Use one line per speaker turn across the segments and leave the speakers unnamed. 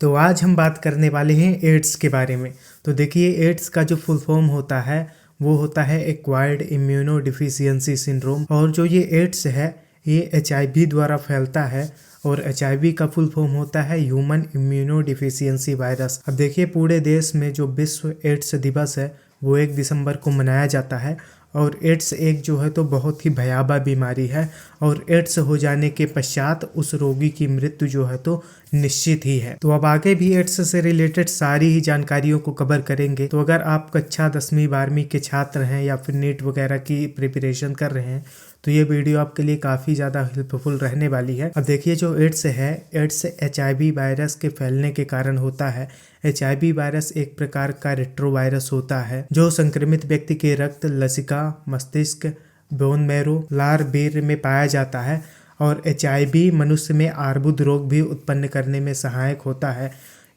तो आज हम बात करने वाले हैं एड्स के बारे में। तो देखिए, एड्स का जो फुल फॉर्म होता है वो होता है एक्वायर्ड इम्यूनो डिफिशियंसी सिंड्रोम। और जो ये एड्स है ये HIV द्वारा फैलता है और HIV का फुल फॉर्म होता है ह्यूमन इम्यूनो डिफिशियंसी वायरस। अब देखिए, पूरे देश में जो विश्व एड्स दिवस है वो 1 दिसंबर को मनाया जाता है। और एड्स एक जो है तो बहुत ही भयावह बीमारी है और एड्स हो जाने के पश्चात उस रोगी की मृत्यु जो है तो निश्चित ही है। तो अब आगे भी एड्स से रिलेटेड सारी ही जानकारियों को कवर करेंगे। तो अगर आप कक्षा 10वीं 12वीं के छात्र हैं या फिर नीट वगैरह की प्रिपरेशन कर रहे हैं तो ये वीडियो आपके लिए काफ़ी ज़्यादा हेल्पफुल रहने वाली है। अब देखिए, जो एड्स है, एड्स HIV वायरस के फैलने के कारण होता है। HIV वायरस एक प्रकार का रेट्रोवायरस होता है जो संक्रमित व्यक्ति के रक्त, लसिका, मस्तिष्क, बोन मैरो, लार, वीर्य में पाया जाता है। और HIV मनुष्य में अर्बुद रोग भी उत्पन्न करने में सहायक होता है।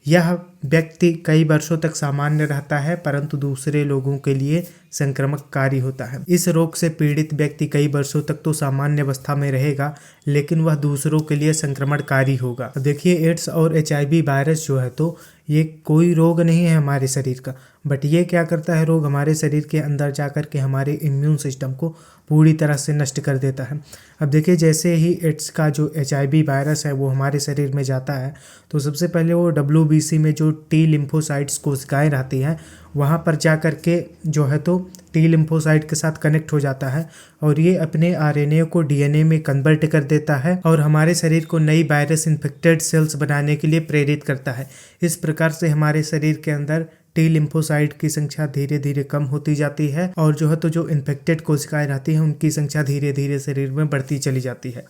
यह व्यक्ति कई वर्षों तक सामान्य रहता है परंतु दूसरे लोगों के लिए संक्रमणकारी होता है। इस रोग से पीड़ित व्यक्ति कई वर्षों तक तो सामान्य अवस्था में रहेगा लेकिन वह दूसरों के लिए संक्रमणकारी होगा। देखिए, एड्स और HIV वायरस जो है तो ये कोई रोग नहीं है हमारे शरीर का, बट ये क्या करता है, रोग हमारे शरीर के अंदर जाकर के हमारे इम्यून सिस्टम को पूरी तरह से नष्ट कर देता है। अब देखिए, जैसे ही एड्स का जो HIV वायरस है वो हमारे शरीर में जाता है तो सबसे पहले वो WBC में जो T लिम्फोसाइट्स कोशिकाएं रहती हैं वहाँ पर जा कर के जो है तो T लिम्फोसाइट के साथ कनेक्ट हो जाता है और ये अपने RNA को DNA में कन्वर्ट कर देता है और हमारे शरीर को नई वायरस इन्फेक्टेड सेल्स बनाने के लिए प्रेरित करता है। इस प्रकार से हमारे शरीर के अंदर T लिम्फोसाइट की संख्या धीरे धीरे कम होती जाती है और जो है तो जो इन्फेक्टेड कोशिकाएं रहती हैं उनकी संख्या धीरे धीरे शरीर में बढ़ती चली जाती है।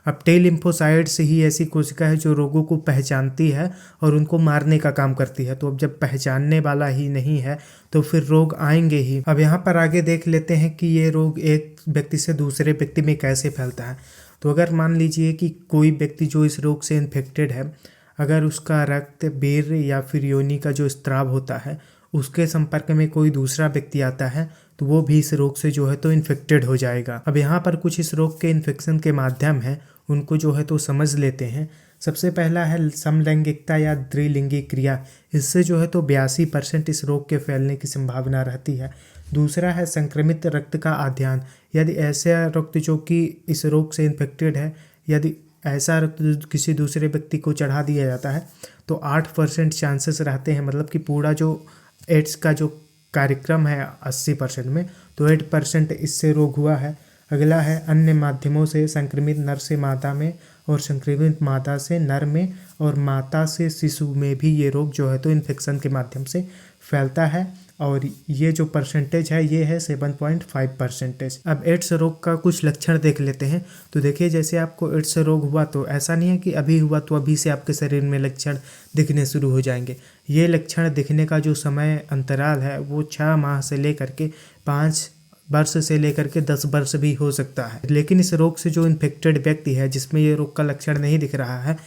अब T लिम्फोसाइट्स ही ऐसी कोशिका है जो रोगों को पहचानती है और उनको मारने का काम करती है। तो अब जब पहचानने वाला ही नहीं है तो फिर रोग आएंगे ही। अब यहाँ पर आगे देख लेते हैं कि ये रोग एक व्यक्ति से दूसरे व्यक्ति में कैसे फैलता है। तो अगर मान लीजिए कि कोई व्यक्ति जो इस रोग से इन्फेक्टेड है, अगर उसका रक्त, वीर्य या फिर योनि का जो स्त्राव होता है उसके संपर्क में कोई दूसरा व्यक्ति आता है तो वो भी इस रोग से जो है तो इन्फेक्टेड हो जाएगा। अब यहाँ पर कुछ इस रोग के इन्फेक्शन के माध्यम हैं, उनको जो है तो समझ लेते हैं। सबसे पहला है समलैंगिकता या द्विलिंगी क्रिया। इससे जो है तो 82% इस रोग के फैलने की संभावना रहती है। दूसरा है संक्रमित रक्त का अध्ययन। यदि ऐसा रक्त जो कि इस रोग से इन्फेक्टेड है, यदि ऐसा रक्त किसी दूसरे व्यक्ति को चढ़ा दिया जाता है तो 8% चांसेस रहते हैं, मतलब कि पूरा जो एड्स का जो कार्यक्रम है 80% में तो 8% इससे रोग हुआ है। अगला है अन्य माध्यमों से संक्रमित नर से मादा में और संक्रमित मादा से नर में और माता से शिशु में भी ये रोग जो है तो इन्फेक्शन के माध्यम से फैलता है और ये जो परसेंटेज है ये है 7.5%। अब एड्स रोग का कुछ लक्षण देख लेते हैं। तो देखिए, जैसे आपको एड्स रोग हुआ तो ऐसा नहीं है कि अभी हुआ तो अभी से आपके शरीर में लक्षण दिखने शुरू हो जाएंगे। ये लक्षण दिखने का जो समय अंतराल है वो 6 माह से लेकर के 5 वर्ष से लेकर के 10 वर्ष भी हो सकता है। लेकिन इस रोग से जो इन्फेक्टेड व्यक्ति है जिसमें ये रोग का लक्षण नहीं दिख रहा है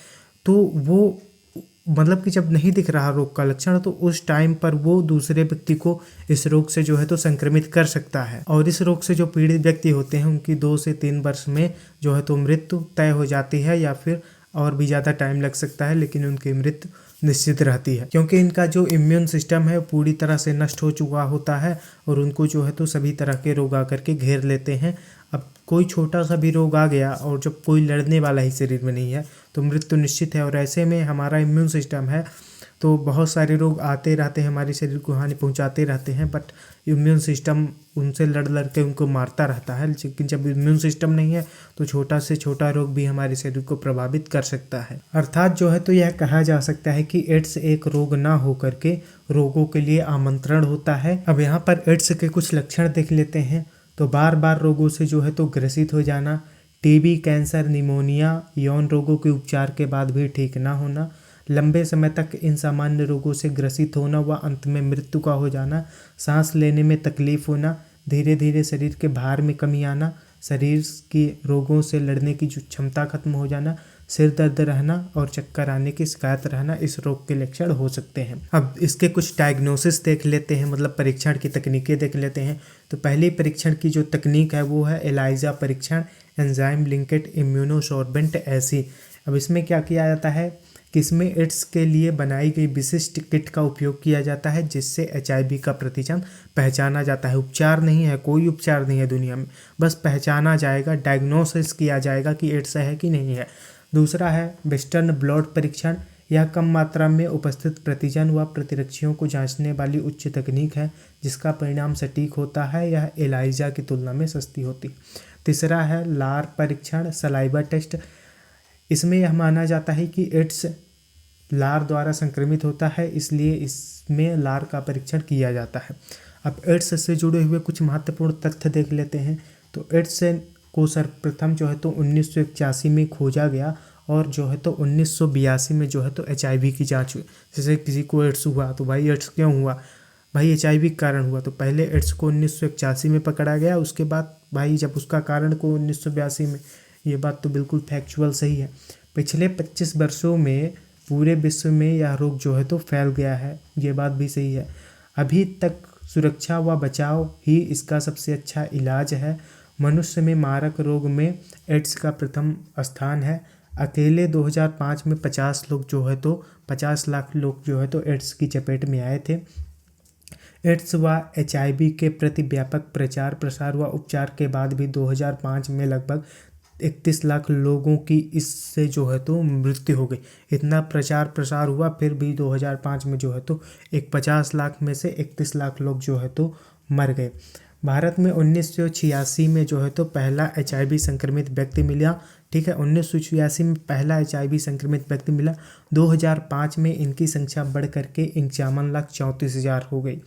तो वो मतलब कि जब नहीं दिख रहा रोग का लक्षण तो उस टाइम पर वो दूसरे व्यक्ति को इस रोग से जो है तो संक्रमित कर सकता है। और इस रोग से जो पीड़ित व्यक्ति होते हैं उनकी 2 से 3 वर्ष में जो है तो मृत्यु तय हो जाती है या फिर और भी ज़्यादा टाइम लग सकता है, लेकिन उनकी मृत्यु निश्चित रहती है क्योंकि इनका जो इम्यून सिस्टम है पूरी तरह से नष्ट हो चुका होता है और उनको जो है तो सभी तरह के रोग आकर के घेर लेते हैं। अब कोई छोटा सा भी रोग आ गया और जब कोई लड़ने वाला ही शरीर में नहीं है तो मृत्यु निश्चित है। और ऐसे में हमारा इम्यून सिस्टम है तो बहुत सारे रोग आते रहते हैं, हमारे शरीर को हानि पहुंचाते रहते हैं, बट इम्यून सिस्टम उनसे लड़ के उनको मारता रहता है। लेकिन जब इम्यून सिस्टम नहीं है तो छोटा से छोटा रोग भी हमारे शरीर को प्रभावित कर सकता है। अर्थात जो है तो यह कहा जा सकता है कि एड्स एक रोग ना होकर के रोगों के लिए आमंत्रण होता है। अब यहाँ पर एड्स के कुछ लक्षण देख लेते हैं। तो बार बार रोगों से जो है तो ग्रसित हो जाना, TB, कैंसर, निमोनिया, यौन रोगों के उपचार के बाद भी ठीक ना होना, लंबे समय तक इन सामान्य रोगों से ग्रसित होना व अंत में मृत्यु का हो जाना, सांस लेने में तकलीफ होना, धीरे धीरे शरीर के भार में कमी आना, शरीर की रोगों से लड़ने की जो क्षमता खत्म हो जाना, सिर दर्द रहना और चक्कर आने की शिकायत रहना इस रोग के लक्षण हो सकते हैं। अब इसके कुछ डायग्नोसिस देख लेते हैं, मतलब परीक्षण की तकनीकें देख लेते हैं। तो पहली परीक्षण की जो तकनीक है वो है एलाइजा परीक्षण, एंजाइम लिंक्ड इम्यूनोसॉर्बेंट एसी। अब इसमें क्या किया जाता है किसमें एड्स के लिए बनाई गई विशिष्ट किट का उपयोग किया जाता है जिससे एचआईवी का प्रतिजन पहचाना जाता है। उपचार नहीं है, कोई उपचार नहीं है दुनिया में, बस पहचाना जाएगा, डायग्नोसिस किया जाएगा कि एड्स है कि नहीं है। दूसरा है वेस्टर्न ब्लड परीक्षण। यह कम मात्रा में उपस्थित प्रतिजन व प्रतिरक्षियों को जांचने वाली उच्च तकनीक है जिसका परिणाम सटीक होता है। यह एलाइजा की तुलना में सस्ती होती। तीसरा है लार परीक्षण, सलाइवा टेस्ट। इसमें यह माना जाता है कि एड्स लार द्वारा संक्रमित होता है, इसलिए इसमें लार का परीक्षण किया जाता है। अब एड्स से जुड़े हुए कुछ महत्वपूर्ण तथ्य देख लेते हैं। तो एड्स को सर्वप्रथम जो है तो 1981 में खोजा गया और जो है तो 1982 में जो है तो एचआईवी की जांच हुई। जैसे किसी को एड्स हुआ तो भाई एड्स क्यों हुआ, भाई एचआईवी के कारण हुआ। तो पहले एड्स को 1981 में पकड़ा गया, उसके बाद भाई जब उसका कारण को 1982 में, ये बात तो बिल्कुल फैक्चुअल सही है। पिछले 25 वर्षों में पूरे विश्व में यह रोग जो है तो फैल गया है, ये बात भी सही है। अभी तक सुरक्षा व बचाव ही इसका सबसे अच्छा इलाज है। मनुष्य में मारक रोग में एड्स का प्रथम स्थान है। अकेले 2005 में 50 लोग जो है तो 50 लाख लोग जो है तो एड्स की चपेट में आए थे। एड्स व एचआईवी के प्रति व्यापक प्रचार प्रसार व उपचार के बाद भी 2005 में लगभग 31 लाख लोगों की इससे जो है तो मृत्यु हो गई। इतना प्रचार प्रसार हुआ फिर भी 2005 में जो है तो 50 लाख में से 31 लाख लोग जो है तो मर गए। भारत में 1986 में जो है तो पहला एचआईवी संक्रमित व्यक्ति मिला। ठीक है, 1986 में पहला एचआईवी संक्रमित व्यक्ति मिला। 2005 में इनकी संख्या बढ़ करके 51,34,000 हो गई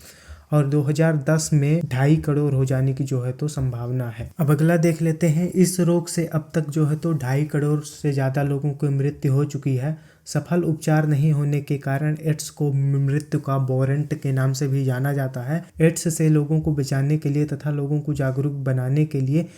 और 2010 में 2.5 करोड़ हो जाने की जो है तो संभावना है। अब अगला देख लेते हैं। इस रोग से अब तक जो है तो 2.5 करोड़ से ज़्यादा लोगों की मृत्यु हो चुकी है। सफल उपचार नहीं होने के कारण एड्स को मृत्यु का वारंट के नाम से भी जाना जाता है। एड्स से लोगों को बचाने के लिए तथा लोगों को जागरूक बनाने के लिए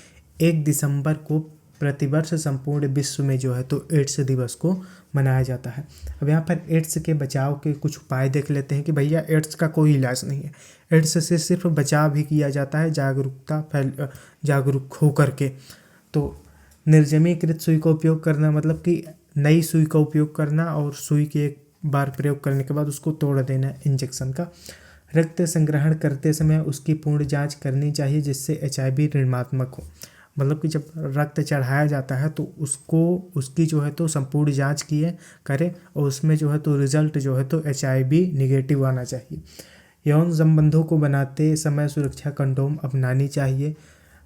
1 दिसंबर को प्रतिवर्ष संपूर्ण विश्व में जो है तो एड्स दिवस को मनाया जाता है। अब यहाँ पर एड्स के बचाव के कुछ उपाय देख लेते हैं कि भैया एड्स का कोई इलाज नहीं है, एड्स से सिर्फ बचाव ही किया जाता है जागरूक होकर के। तो निर्जमीकृत सुई का उपयोग करना, मतलब कि नई सुई का उपयोग करना और सुई के एक बार प्रयोग करने के बाद उसको तोड़ देना इंजेक्शन का। रक्त संग्रहण करते समय उसकी पूर्ण जांच करनी चाहिए जिससे एचआईवी ऋणात्मक हो। मतलब कि जब रक्त चढ़ाया जाता है तो उसकी जो है तो संपूर्ण जांच करें और उसमें जो है तो रिजल्ट जो है तो एचआईवी निगेटिव आना चाहिए। यौन संबंधों को बनाते समय सुरक्षा कंडोम अपनानी चाहिए।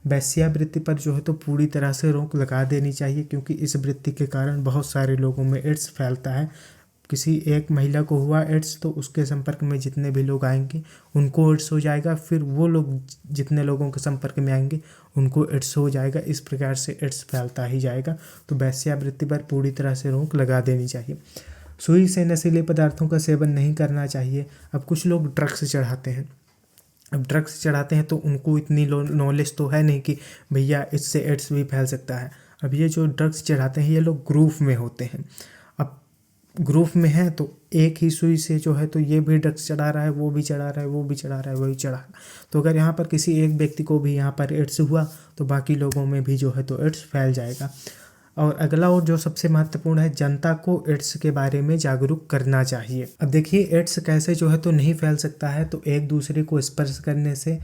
वेश्यावृत्ति पर जो है तो पूरी तरह से रोक लगा देनी चाहिए क्योंकि इस वृत्ति के कारण बहुत सारे लोगों में एड्स फैलता है। किसी एक महिला को हुआ एड्स तो उसके संपर्क में जितने भी लोग आएंगे उनको एड्स हो जाएगा, फिर वो लोग जितने लोगों के संपर्क में आएंगे उनको एड्स हो जाएगा। इस प्रकार से एड्स फैलता ही जाएगा। तो वेश्यावृत्ति पर पूरी तरह से रोक लगा देनी चाहिए। सुई से नशीले पदार्थों का सेवन नहीं करना चाहिए। अब कुछ लोग ड्रग्स चढ़ाते हैं, अब ड्रग्स चढ़ाते हैं तो उनको इतनी नॉलेज तो है नहीं कि भैया इससे एड्स भी फैल सकता है। अब ये जो ड्रग्स चढ़ाते हैं ये लोग ग्रुप में होते हैं। अब ग्रुप में है तो एक ही सुई से जो है तो ये भी ड्रग्स चढ़ा रहा है, वो भी चढ़ा रहा है, वो भी चढ़ा रहा है, वही चढ़ा रहा है। तो अगर यहाँ पर किसी एक व्यक्ति को भी यहाँ पर एड्स हुआ तो बाकी लोगों में भी जो है तो एड्स फैल जाएगा। और अगला और जो सबसे महत्वपूर्ण है, जनता को एड्स के बारे में जागरूक करना चाहिए। अब देखिए एड्स कैसे जो है तो नहीं फैल सकता है, तो एक दूसरे को स्पर्श करने से,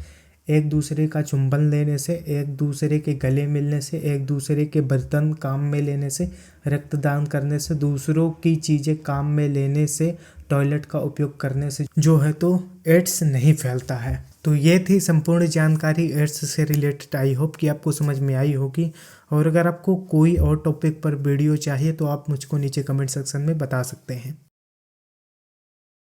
एक दूसरे का चुंबन लेने से, एक दूसरे के गले मिलने से, एक दूसरे के बर्तन काम में लेने से, रक्तदान करने से, दूसरों की चीज़ें काम में लेने से, टॉयलेट का उपयोग करने से जो है तो एड्स नहीं फैलता है। तो ये थी संपूर्ण जानकारी एड्स से रिलेटेड। आई होप कि आपको समझ में आई होगी। और अगर आपको कोई और टॉपिक पर वीडियो चाहिए तो आप मुझको नीचे कमेंट सेक्शन में बता सकते हैं।